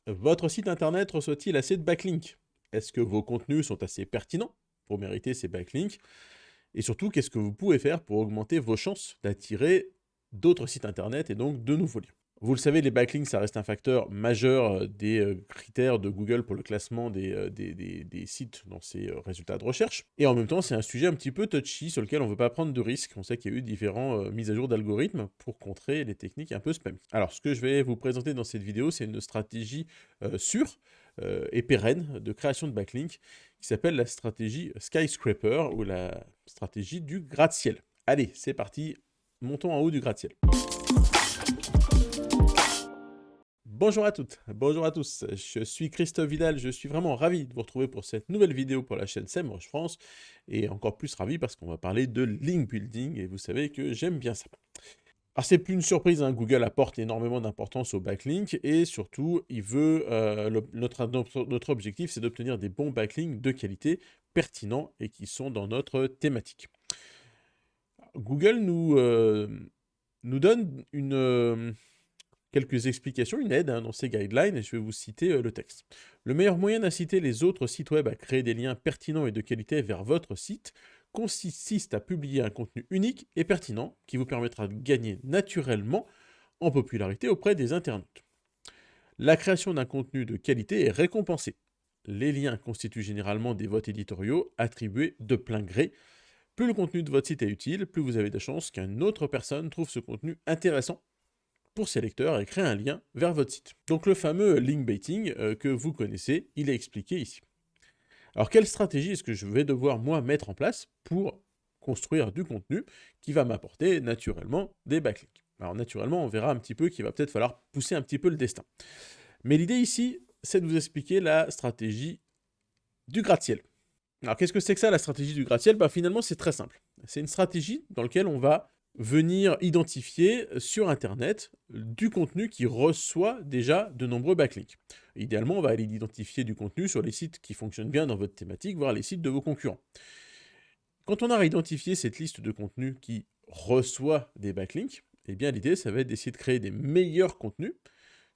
Votre site internet reçoit-il assez de backlinks? Est-ce que vos contenus sont assez pertinents pour mériter ces backlinks? Et surtout, qu'est-ce que vous pouvez faire pour augmenter vos chances d'attirer d'autres sites internet et donc de nouveaux liens? Vous le savez, les backlinks, ça reste un facteur majeur des critères de Google pour le classement des sites dans ses résultats de recherche. Et en même temps, c'est un sujet un petit peu touchy sur lequel on ne veut pas prendre de risques. On sait qu'il y a eu différentes mises à jour d'algorithmes pour contrer les techniques un peu spammy. Alors, ce que je vais vous présenter dans cette vidéo, c'est une stratégie sûre et pérenne de création de backlinks qui s'appelle la stratégie Skyscraper ou la stratégie du gratte-ciel. Allez, c'est parti, montons en haut du gratte-ciel. Bonjour à toutes, bonjour à tous, je suis Christophe Vidal, je suis vraiment ravi de vous retrouver pour cette nouvelle vidéo pour la chaîne SEMrush France, et encore plus ravi parce qu'on va parler de link building, et vous savez que j'aime bien ça. Alors c'est plus une surprise, hein, Google apporte énormément d'importance au backlink, et surtout, il veut, notre objectif c'est d'obtenir des bons backlinks de qualité, pertinents, et qui sont dans notre thématique. Google nous donne quelques explications, une aide dans ces guidelines, et je vais vous citer le texte. Le meilleur moyen d'inciter les autres sites web à créer des liens pertinents et de qualité vers votre site consiste à publier un contenu unique et pertinent qui vous permettra de gagner naturellement en popularité auprès des internautes. La création d'un contenu de qualité est récompensée. Les liens constituent généralement des votes éditoriaux attribués de plein gré. Plus le contenu de votre site est utile, plus vous avez de chances qu'une autre personne trouve ce contenu intéressant pour ses lecteurs et créer un lien vers votre site. Donc le fameux link baiting que vous connaissez, il est expliqué ici. Alors quelle stratégie est-ce que je vais devoir moi mettre en place pour construire du contenu qui va m'apporter naturellement des backlinks? Alors naturellement, on verra un petit peu qu'il va peut-être falloir pousser un petit peu le destin. Mais l'idée ici, c'est de vous expliquer la stratégie du gratte-ciel. Alors qu'est-ce que c'est que ça, la stratégie du gratte-ciel? Finalement, c'est très simple. C'est une stratégie dans laquelle on va venir identifier sur Internet du contenu qui reçoit déjà de nombreux backlinks. Idéalement, on va aller identifier du contenu sur les sites qui fonctionnent bien dans votre thématique, voire les sites de vos concurrents. Quand on a identifié cette liste de contenus qui reçoit des backlinks, eh bien l'idée, ça va être d'essayer de créer des meilleurs contenus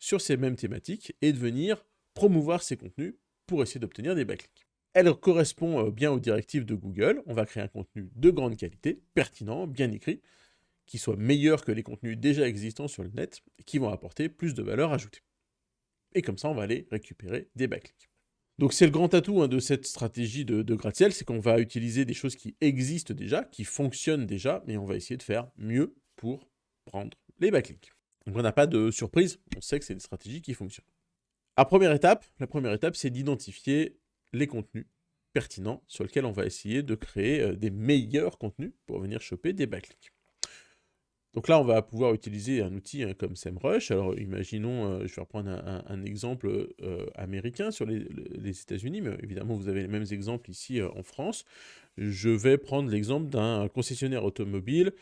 sur ces mêmes thématiques et de venir promouvoir ces contenus pour essayer d'obtenir des backlinks. Elle correspond bien aux directives de Google. On va créer un contenu de grande qualité, pertinent, bien écrit, qui soit meilleur que les contenus déjà existants sur le net, qui vont apporter plus de valeur ajoutée. Et comme ça, on va aller récupérer des backlinks. Donc c'est le grand atout de cette stratégie de gratte-ciel, c'est qu'on va utiliser des choses qui existent déjà, qui fonctionnent déjà, et on va essayer de faire mieux pour prendre les backlinks. Donc on n'a pas de surprise, on sait que c'est une stratégie qui fonctionne. La première étape, c'est d'identifier les contenus pertinents sur lesquels on va essayer de créer des meilleurs contenus pour venir choper des backlinks. Donc là, on va pouvoir utiliser un outil comme SEMrush. Alors imaginons, je vais reprendre un exemple américain sur les États-Unis, mais évidemment vous avez les mêmes exemples ici en France. Je vais prendre l'exemple d'un concessionnaire automobile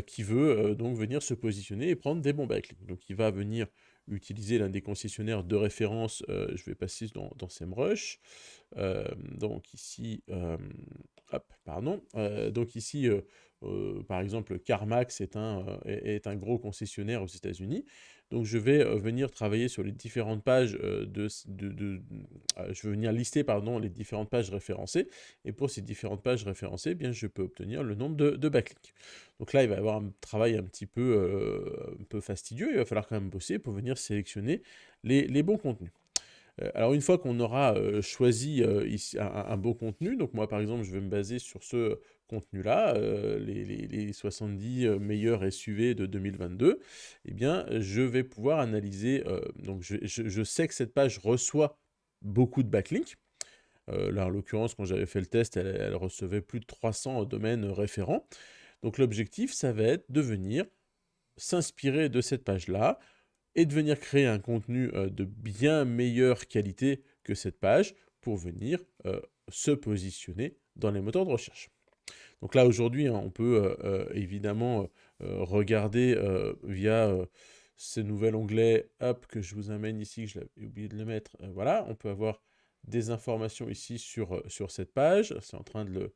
qui veut donc venir se positionner et prendre des bons backlinks. Donc il va venir utiliser l'un des concessionnaires de référence, je vais passer dans SEMrush. Donc ici, donc ici, par exemple, CarMax est un gros concessionnaire aux États-Unis. Donc je vais venir travailler sur les différentes pages je vais venir lister les différentes pages référencées. Et pour ces différentes pages référencées, eh bien, je peux obtenir le nombre de backlinks. Donc là, il va y avoir un travail un peu fastidieux. Il va falloir quand même bosser pour venir sélectionner les bons contenus. Alors une fois qu'on aura choisi ici un bon contenu, donc moi par exemple je vais me baser sur ce contenu-là, les 70 meilleurs SUV de 2022, eh bien je vais pouvoir analyser, donc je sais que cette page reçoit beaucoup de backlinks. Là en l'occurrence quand j'avais fait le test, elle recevait plus de 300 domaines référents. Donc l'objectif ça va être de venir s'inspirer de cette page-là, et de venir créer un contenu de bien meilleure qualité que cette page pour venir se positionner dans les moteurs de recherche. Donc là aujourd'hui, on peut évidemment regarder via ce nouvel onglet que je vous amène ici, que j'avais oublié de le mettre. Voilà, on peut avoir des informations ici sur cette page. C'est en train de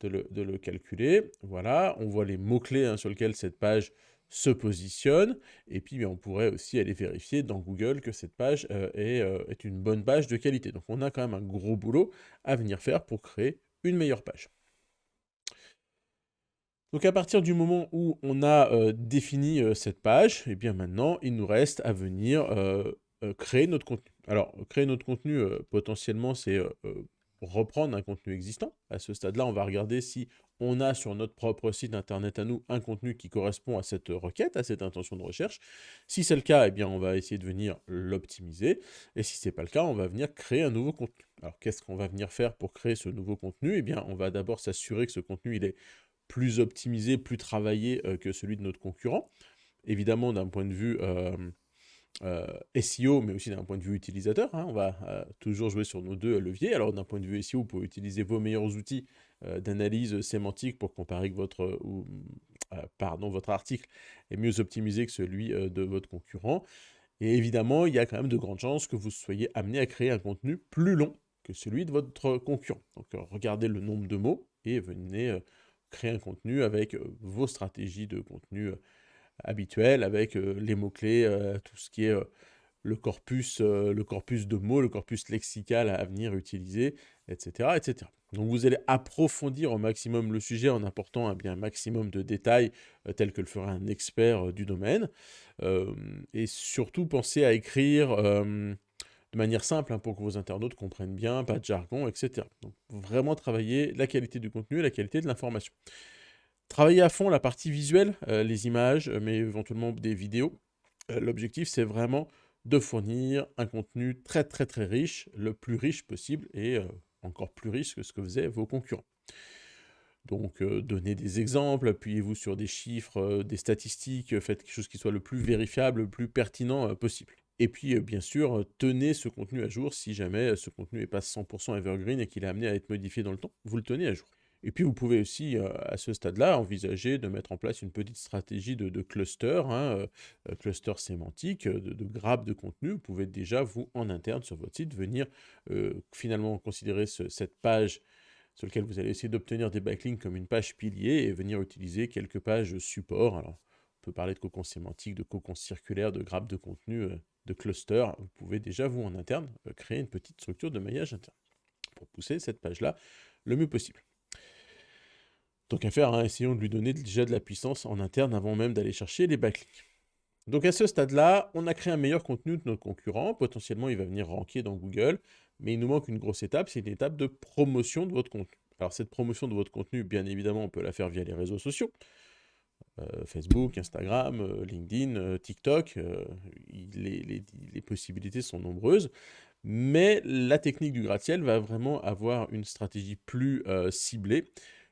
le calculer. Voilà, on voit les mots-clés sur lesquels cette page se positionne, et puis on pourrait aussi aller vérifier dans Google que cette page est une bonne page de qualité. Donc on a quand même un gros boulot à venir faire pour créer une meilleure page. Donc à partir du moment où on a défini cette page, et bien maintenant il nous reste à venir créer notre contenu. Alors créer notre contenu, potentiellement c'est reprendre un contenu existant. À ce stade-là, on va regarder si on a sur notre propre site internet à nous un contenu qui correspond à cette requête, à cette intention de recherche. Si c'est le cas, eh bien on va essayer de venir l'optimiser. Et si ce n'est pas le cas, on va venir créer un nouveau contenu. Alors qu'est-ce qu'on va venir faire pour créer ce nouveau contenu? Eh bien on va d'abord s'assurer que ce contenu il est plus optimisé, plus travaillé que celui de notre concurrent. Évidemment, d'un point de vue SEO, mais aussi d'un point de vue utilisateur, hein, on va toujours jouer sur nos deux leviers. Alors, d'un point de vue SEO, vous pouvez utiliser vos meilleurs outils d'analyse sémantique pour comparer que votre article est mieux optimisé que celui de votre concurrent. Et évidemment, il y a quand même de grandes chances que vous soyez amené à créer un contenu plus long que celui de votre concurrent. Donc, regardez le nombre de mots et venez créer un contenu avec vos stratégies de contenu habituelles, avec les mots-clés, tout ce qui est le corpus de mots, le corpus lexical à venir utiliser, etc., etc. Donc vous allez approfondir au maximum le sujet en apportant un maximum de détails tels que le ferait un expert du domaine. Et surtout pensez à écrire de manière simple, hein, pour que vos internautes comprennent bien, pas de jargon, etc. Donc vraiment travailler la qualité du contenu et la qualité de l'information. Travailler à fond la partie visuelle, les images, mais éventuellement des vidéos. L'objectif, c'est vraiment de fournir un contenu très très très riche, le plus riche possible, et encore plus riche que ce que faisaient vos concurrents. Donc, donnez des exemples, appuyez-vous sur des chiffres, des statistiques, faites quelque chose qui soit le plus vérifiable, le plus pertinent possible. Et puis, bien sûr, tenez ce contenu à jour si jamais ce contenu n'est pas 100% evergreen et qu'il est amené à être modifié dans le temps, vous le tenez à jour. Et puis, vous pouvez aussi, à ce stade-là, envisager de mettre en place une petite stratégie de cluster, hein, cluster sémantique, de grappe de contenu. Vous pouvez déjà, vous, en interne, sur votre site, venir finalement considérer cette page sur laquelle vous allez essayer d'obtenir des backlinks comme une page pilier et venir utiliser quelques pages support. Alors, on peut parler de cocon sémantique, de cocon circulaire, de grappe de contenu, de cluster. Vous pouvez déjà, vous, en interne, créer une petite structure de maillage interne pour pousser cette page-là le mieux possible. Donc à faire, hein, essayons de lui donner déjà de la puissance en interne avant même d'aller chercher les backlinks. Donc à ce stade-là, on a créé un meilleur contenu de notre concurrent. Potentiellement, il va venir ranker dans Google. Mais il nous manque une grosse étape, c'est une étape de promotion de votre contenu. Alors cette promotion de votre contenu, bien évidemment, on peut la faire via les réseaux sociaux. Facebook, Instagram, LinkedIn, TikTok. Les possibilités sont nombreuses. Mais la technique du gratte-ciel va vraiment avoir une stratégie plus ciblée.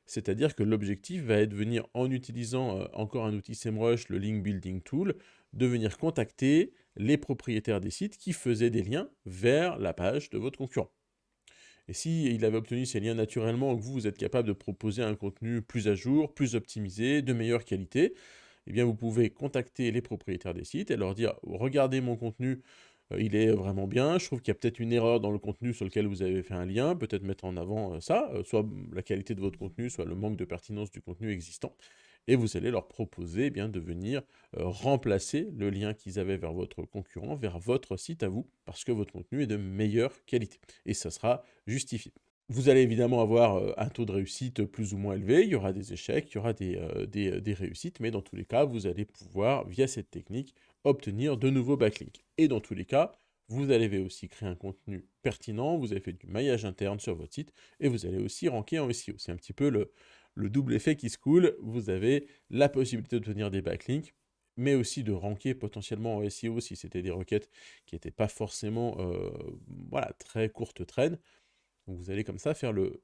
C'est-à-dire que l'objectif va être de venir, en utilisant encore un outil SEMrush, le Link Building Tool, de venir contacter les propriétaires des sites qui faisaient des liens vers la page de votre concurrent. Et s'il avait obtenu ces liens naturellement, que vous êtes capable de proposer un contenu plus à jour, plus optimisé, de meilleure qualité, eh bien vous pouvez contacter les propriétaires des sites et leur dire « Regardez mon contenu, il est vraiment bien, je trouve qu'il y a peut-être une erreur dans le contenu sur lequel vous avez fait un lien, peut-être mettre en avant ça, soit la qualité de votre contenu, soit le manque de pertinence du contenu existant. » Et vous allez leur proposer eh bien, de venir remplacer le lien qu'ils avaient vers votre concurrent, vers votre site à vous, parce que votre contenu est de meilleure qualité. Et ça sera justifié. Vous allez évidemment avoir un taux de réussite plus ou moins élevé, il y aura des échecs, il y aura des réussites, mais dans tous les cas, vous allez pouvoir, via cette technique, obtenir de nouveaux backlinks. Et dans tous les cas, vous allez aussi créer un contenu pertinent, vous avez fait du maillage interne sur votre site, et vous allez aussi ranker en SEO. C'est un petit peu le double effet qui se coule. Vous avez la possibilité d'obtenir des backlinks, mais aussi de ranker potentiellement en SEO si c'était des requêtes qui n'étaient pas forcément très courte traîne. Donc vous allez comme ça faire le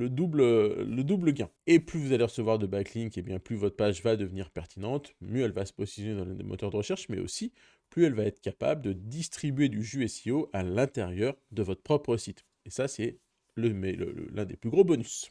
double gain. Et plus vous allez recevoir de backlinks, et bien plus votre page va devenir pertinente, mieux elle va se positionner dans les moteurs de recherche, mais aussi plus elle va être capable de distribuer du jus SEO à l'intérieur de votre propre site. Et ça, c'est l'un des plus gros bonus.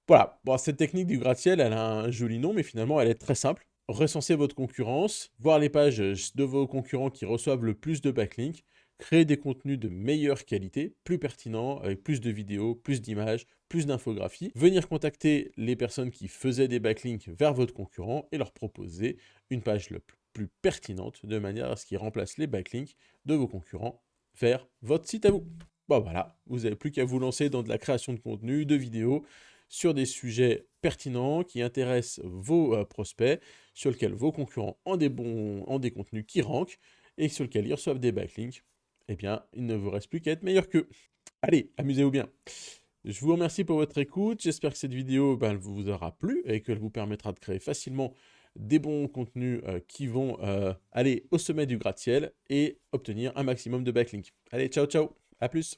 Voilà, bon, cette technique du gratte-ciel, elle a un joli nom, mais finalement, elle est très simple. Recensez votre concurrence, voir les pages de vos concurrents qui reçoivent le plus de backlinks, créer des contenus de meilleure qualité, plus pertinents, avec plus de vidéos, plus d'images, plus d'infographies, venir contacter les personnes qui faisaient des backlinks vers votre concurrent et leur proposer une page le plus pertinente de manière à ce qu'ils remplacent les backlinks de vos concurrents vers votre site à vous. Bon voilà, vous n'avez plus qu'à vous lancer dans de la création de contenu, de vidéos, sur des sujets pertinents qui intéressent vos prospects, sur lesquels vos concurrents ont des contenus qui rankent et sur lesquels ils reçoivent des backlinks. Eh bien, il ne vous reste plus qu'à être meilleur qu'eux. Allez, amusez-vous bien. Je vous remercie pour votre écoute. J'espère que cette vidéo vous aura plu et qu'elle vous permettra de créer facilement des bons contenus qui vont aller au sommet du gratte-ciel et obtenir un maximum de backlinks. Allez, ciao, ciao, à plus.